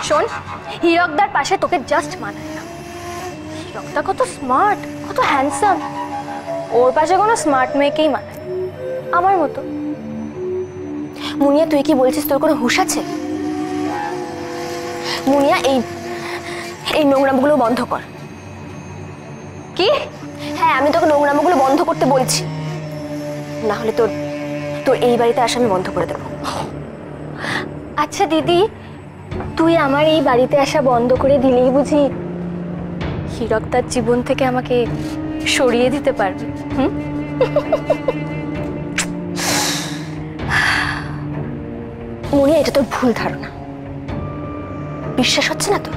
শোন, হীরকদার পাশে তোকে জাস্ট মানায় না। হীরকদা কত স্মার্ট, কত হ্যান্ডসাম, ওর পাশে কোনো স্মার্ট মেয়েকেই মানায়, আমার মতো। মুনিয়া, তুই কি বলছিস? তোর কোনো হুঁশ আছে? মুনিয়া, এই নোংরামগুলো বন্ধ কর। কি? হ্যাঁ, আমি তোকে নোংরামগুলো বন্ধ করতে বলছি, না হলে তোর এই বাড়িতে আসা আমি বন্ধ করে দেব। আচ্ছা দিদি, তুই আমার এই বাড়িতে আসা বন্ধ করে দিলেই বুঝি হীরকদার জীবন থেকে আমাকে সরিয়ে দিতে পারবি? মুনিয়া, এটা তোর ভুল ধারণা, বিশ্বাস হচ্ছে না তো?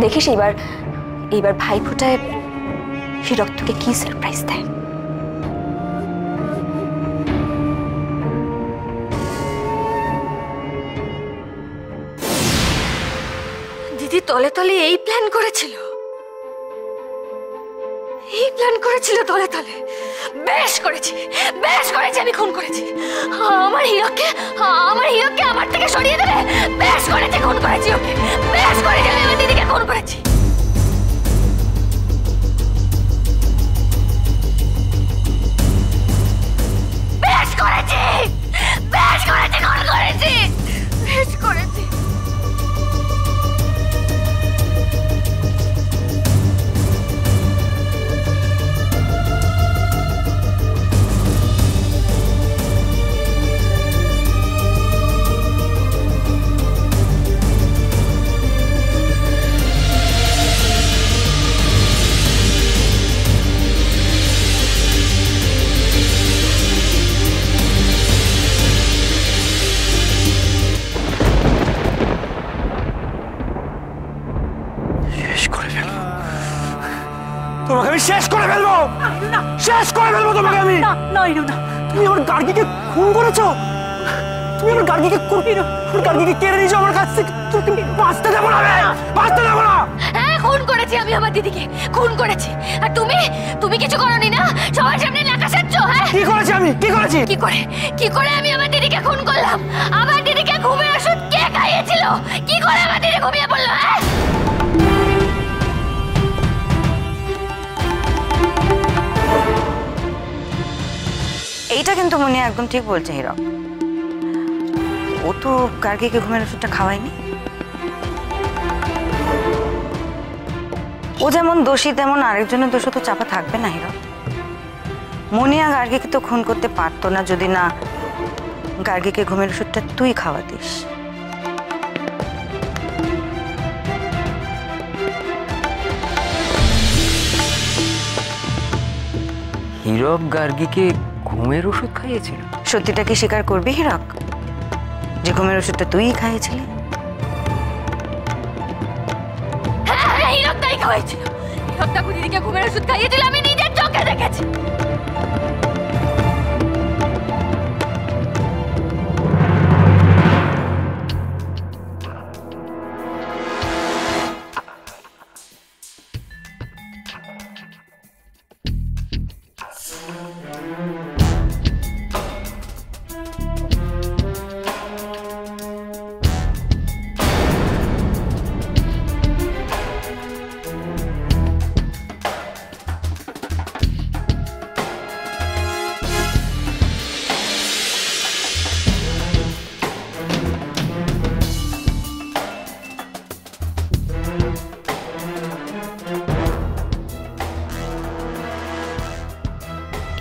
দেখিস এইবার ভাইফোঁটায় হীরক তোকে কি সারপ্রাইজ দেয়। দিদি তলে তলে এই প্ল্যান করেছিল, তলে তলে। বেশ করেছি আমি খুন করেছি। আমার হীরককে আমার থেকে সরিয়ে দেবে। বেশ করেছি, খুন করেছি ওকে। বেশ করেছি, আমি আমার দিদিকে খুন করেছি। বেশ করেছি, খুন করেছি, বেশ করেছি। তোমাকে আমি শেষ করে ফেলবো, তোমাকে আমি। তুমি আমার গার্গীকে খুন করেছো, তুমি আমার গার্গীকে কেড়ে নিয়েছো আমার কাছ থেকে। তুমি বাঁচতে দেবো না, বাঁচতে দেবো না। হ্যাঁ, খুন করেছি আমি আমার দিদিকে, খুন করেছি। আর তুমি কিছু করোনি না? সবার সামনে নাকা সাজছ। হ্যাঁ, কি করেছি আমি? কি করে আমি আমার দিদিকে খুন করলাম? আমার দিদিকে ঘুমের ওষুধ কে খাইয়েছিল? কি করে আমার দিদি ঘুমিয়ে পড়লো? হ্যাঁ, এইটা কিন্তু মনে একদম ঠিক বলছে হীরক। ও তো গার্গীকে ঘুমের ওষুধটা খাওয়ায়নি। ও যেমন দোষী তেমন আরেকজনের দোষও তো চাপা থাকবে না হীরক। মুনিয়া গার্গীকে তো খুন করতে পারতো না যদি না গার্গীকে ঘুমের ওষুধটা তুই খাওয়াতিস। হীরক গার্গীকে ঘুমের ওষুধ খাইয়েছিল? সত্যিটা কি স্বীকার করবি হীরক, যে ঘুমের ওষুধটা তুই খাইয়েছিলি? হ্যাঁ, হীরকদাই খাওয়াইছিল। হীরকদা দিদিকে ঘুমের ওষুধ খাইয়েছিল, আমি নিজের চোখে দেখেছি।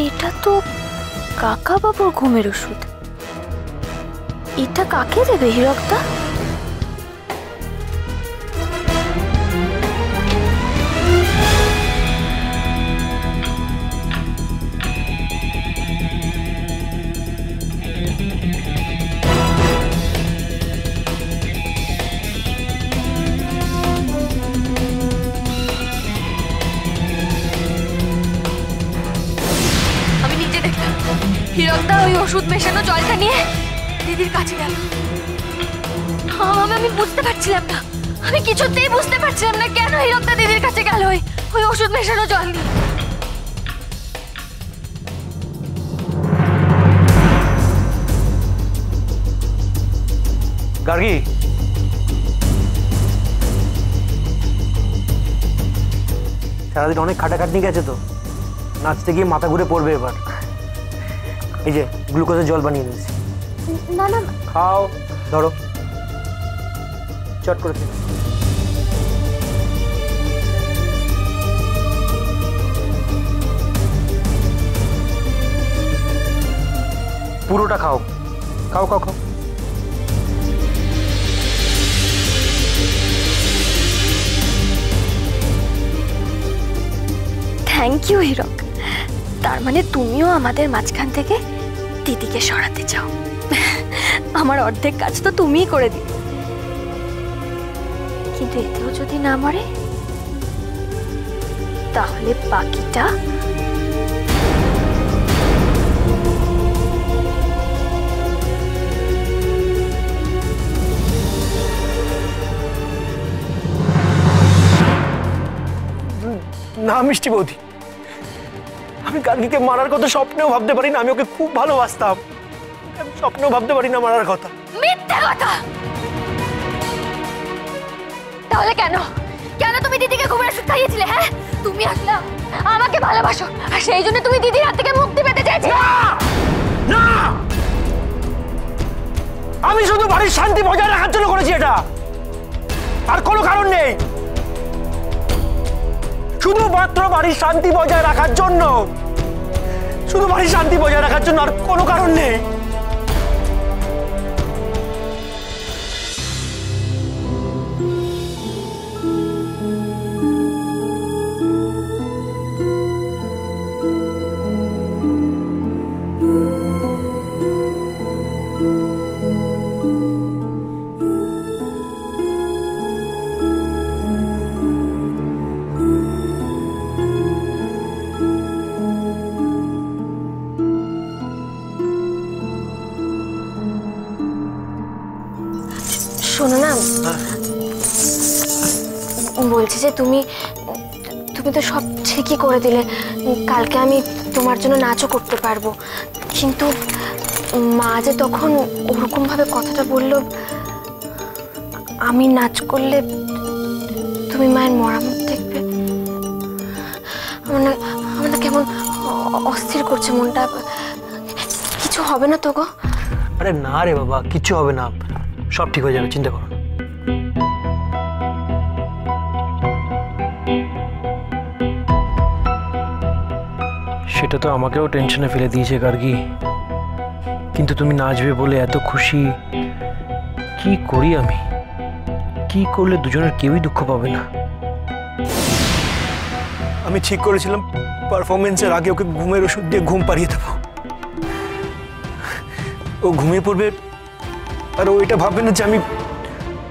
এটা তো কাকা বাবুর ঘুমের ওষুধ। এটা কাকে দেবে হীরকদা? হীরকদা ওই ওষুধ মেশানো জলটা নিয়ে দিদির কাছে গেল। আমি বুঝতে পারছিলাম না, আমি কিছুতেই বুঝতে পারছিলাম না কেন হীরকদা দিদির কাছে গেল ওই ওষুধ মেশানো জল নিয়ে। গার্গী, সারাদিন অনেক খাটাখাটনি গেছে তো, নাচতে গিয়ে মাথা ঘুরে পড়বে এবার। এই যে গ্লুকোজের জল বানিয়ে নিয়েছি, না না, খাও। ধরো, চট করে খেয়ে। পুরোটা খাও, খাও খাও খাও। থ্যাংক ইউ হীরক। তার মানে তুমিও আমাদের মাঝখান থেকে দিদিকে সরাতে চাও। আমার অর্ধেক কাজ তো তুমিই করে দিলে, কিন্তু এতেও যদি না মরে তাহলে বাকিটা না মিষ্টি বৌদি, আমি গার্গীকে মারার কথা স্বপ্নেও ভাবতে পারি না। আমি ওকে খুব ভালোবাসতাম, আমি স্বপ্নেও ভাবতে পারি না মারার কথা। মিথ্যা কথা। তাহলে কেন কেন তুমি দিদিকে ঘুমের ওষুধ খাইয়েছিলে? হ্যাঁ, তুমি আসলে আমাকে ভালোবাসো আর সেই জন্য তুমি দিদির হাত থেকে মুক্তি পেতে চাইছিলে। না, আমি শুধু বাড়ির শান্তি বজায় রাখার জন্য করেছি এটা, আর কোনো কারণ নেই। শুধুমাত্র বাড়ির শান্তি বজায় রাখার জন্য, শুধু বাড়ির শান্তি বজায় রাখার জন্য, আর কোনো কারণ নেই। শোনো না, বলছি যে তুমি তো সব ঠিকই করে দিলে। কালকে আমি তোমার জন্য নাচও করতে পারবো, কিন্তু মা যে তখন ওরকম ভাবে কথাটা বললো, আমি নাচ করলে তুমি মায়ের মরা মুখ দেখবে। আমার না কেমন অস্থির করছে মনটা। কিছু হবে না তো গো? আরে না রে বাবা, কিচ্ছু হবে না, সব ঠিক হয়ে যাবে, চিন্তা করো না। সেটা তো আমাকেও টেনশনে ফেলে দিয়েছে গার্গী, কিন্তু তুমি নাচবে বলে এত খুশি। কি করি আমি? কি করলে দুজনের কেউই দুঃখ পাবে না? আমি ঠিক করেছিলাম পারফরমেন্সের আগে ওকে ঘুমের ওষুধ দিয়ে ঘুম পাড়িয়ে দেবো। ও ঘুমিয়ে পড়বে আর ও এটা ভাববে না যে আমি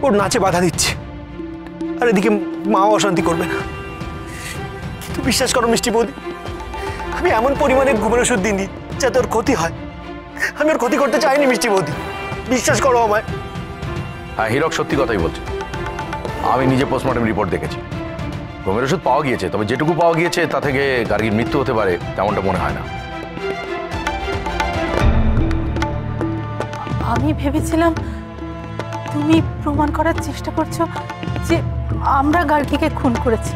ওর নাচে বাধা দিচ্ছি, আর এদিকে মাও অশান্তি করবে না। কিন্তু বিশ্বাস করো মিষ্টি বৌদি, আমি এমন পরিমাণে ঘুমের ওষুধ দিইনি যাতে ওর ক্ষতি হয়। আমি ওর ক্ষতি করতে চাইনি মিষ্টি বৌদি, বিশ্বাস করো আমায়। হ্যাঁ, হীরক সত্যি কথাই বলছে। আমি নিজে পোস্টমর্টম রিপোর্ট দেখেছি, ঘুমের ওষুধ পাওয়া গিয়েছে, তবে যেটুকু পাওয়া গিয়েছে তা থেকে গার্গীর মৃত্যু হতে পারে তেমনটা মনে হয় না। আমি ভেবেছিলাম তুমি প্রমাণ করার চেষ্টা করছো যে আমরা গার্গীকে খুন করেছি,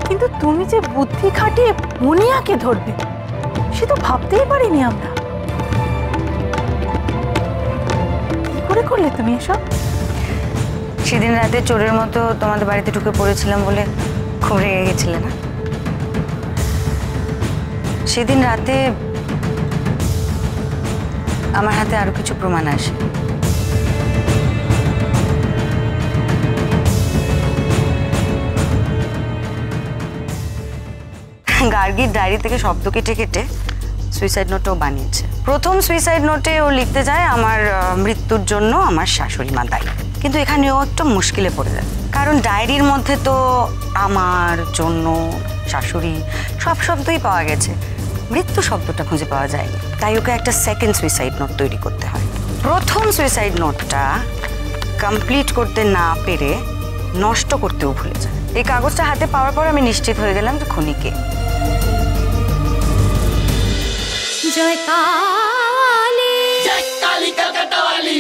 কিন্তু তুমি যে বুদ্ধি খাটিয়ে মুনিয়াকে ধরবে সে তো ভাবতেই পারিনি আমরা। কি করে করলে তুমি এসব? সেদিন রাতে চোরের মতো তোমাদের বাড়িতে ঢুকে পড়েছিলাম বলে খুব রেগে গেছিলে না? সেদিন রাতে আমার হাতে আরো কিছু প্রমাণ আসে। গার্গীর ডায়েরি থেকে শব্দ কেটে কেটে সুইসাইড নোটও বানিয়েছে। প্রথম সুইসাইড নোটে ও লিখতে যায় আমার মৃত্যুর জন্য আমার শাশুড়ি মা দায়ী, কিন্তু এখানে ও একটু মুশকিলে পড়ে যায়, কারণ ডায়েরির মধ্যে তো আমার জন্য, শাশুড়ি সব শব্দই পাওয়া গেছে, মৃত্যু শব্দটা খুঁজে পাওয়া যায়নি। তাই ওকে একটা সেকেন্ড সুইসাইড নোট তৈরি করতে হয়। প্রথম সুইসাইড নোটটা কমপ্লিট করতে না পেরে নষ্ট করতেও ভুলে যায়। এই কাগজটা হাতে পাওয়ার পর আমি নিশ্চিত হয়ে গেলাম যে খুনি কে। জয় কালী, জয় কালী কলকাতা वाली।